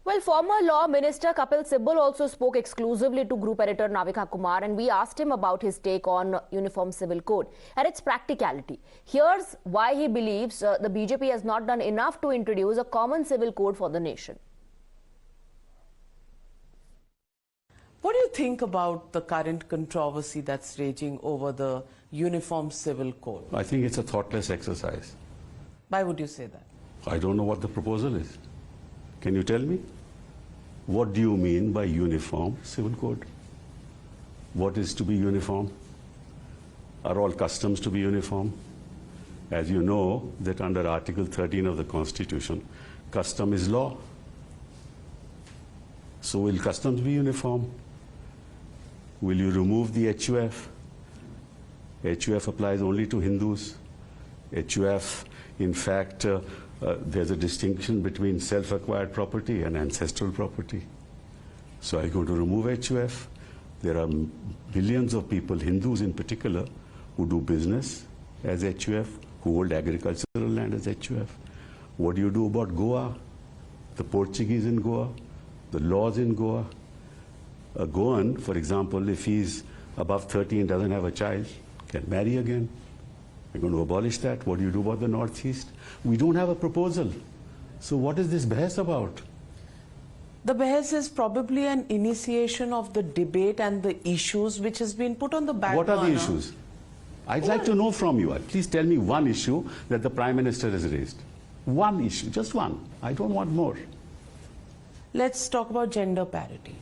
Well, former Law Minister Kapil Sibal also spoke exclusively to Group Editor Navika Kumar, and we asked him about his take on Uniform Civil Code and its practicality. Here's why he believes the BJP has not done enough to introduce a common civil code for the nation. What do you think about the current controversy that's raging over the Uniform Civil Code? I think it's a thoughtless exercise. Why would you say that? I don't know what the proposal is. Can you tell me? What do you mean by uniform civil code? What is to be uniform? Are all customs to be uniform? As you know, that under Article 13 of the Constitution, custom is law. So will customs be uniform? Will you remove the HUF? HUF applies only to Hindus. HUF, in fact, there's a distinction between self-acquired property and ancestral property. So are you going to remove HUF? There are billions of people, Hindus in particular, who do business as HUF, who hold agricultural land as HUF. What do you do about Goa? The Portuguese in Goa, the laws in Goa. A Goan, for example, if he's above 30 and doesn't have a child, can marry again. We're going to abolish that. What do you do about the Northeast? We don't have a proposal. So what is this bahas about? The bahas is probably an initiation of the debate and the issues which has been put on the back burner. What are the issues? I'd like to know from you. Please tell me one issue that the Prime Minister has raised. One issue, just one. I don't want more. Let's talk about gender parity.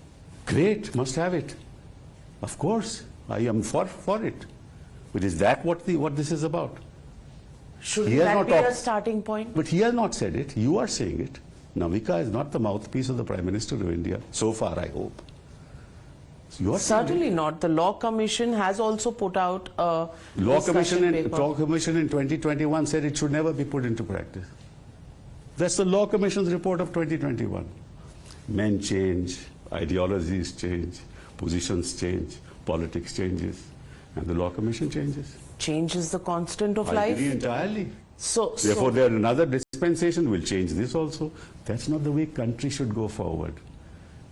Great, must have it. Of course, I am for it. But is that what this is about? Should that be a starting point? But he has not said it. You are saying it. Navika is not the mouthpiece of the Prime Minister of India. So far, I hope. So you are certainly not. The Law Commission has also put out a Law Commission in 2021 said it should never be put into practice. That's the Law Commission's report of 2021. Men change, ideologies change, positions change, politics changes. And the Law Commission changes. Change is the constant of life? I agree entirely. So therefore, there another dispensation will change this also. That's not the way country should go forward.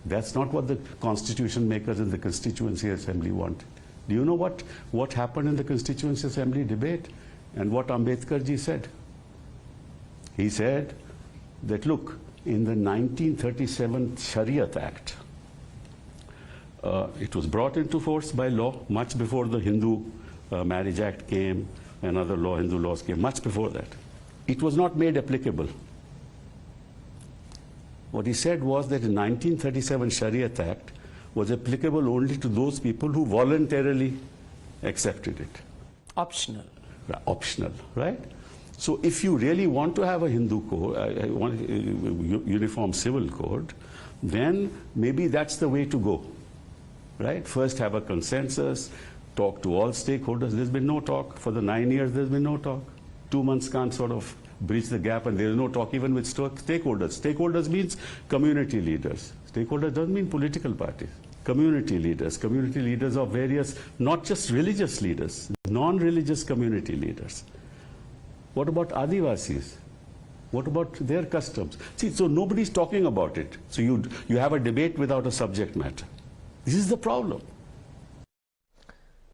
That's not what the constitution makers in the Constituency Assembly wanted. Do you know what happened in the Constituency Assembly debate? And what Ambedkar ji said? He said that, look, in the 1937 Shariat Act, it was brought into force by law much before the Hindu Marriage Act came and other Hindu laws came, much before that. It was not made applicable. What he said was that in 1937 Shariat Act was applicable only to those people who voluntarily accepted it. Optional. Optional, right? So if you really want to have a Hindu code, uniform civil code, then maybe that's the way to go. Right? First have a consensus, talk to all stakeholders. There's been no talk. For the 9 years, there's been no talk. 2 months can't sort of bridge the gap, and there's no talk even with stakeholders. Stakeholders means community leaders. Stakeholders doesn't mean political parties. Community leaders of various, not just religious leaders, non-religious community leaders. What about Adivasis? What about their customs? See, so nobody's talking about it. So you have a debate without a subject matter. This is the problem.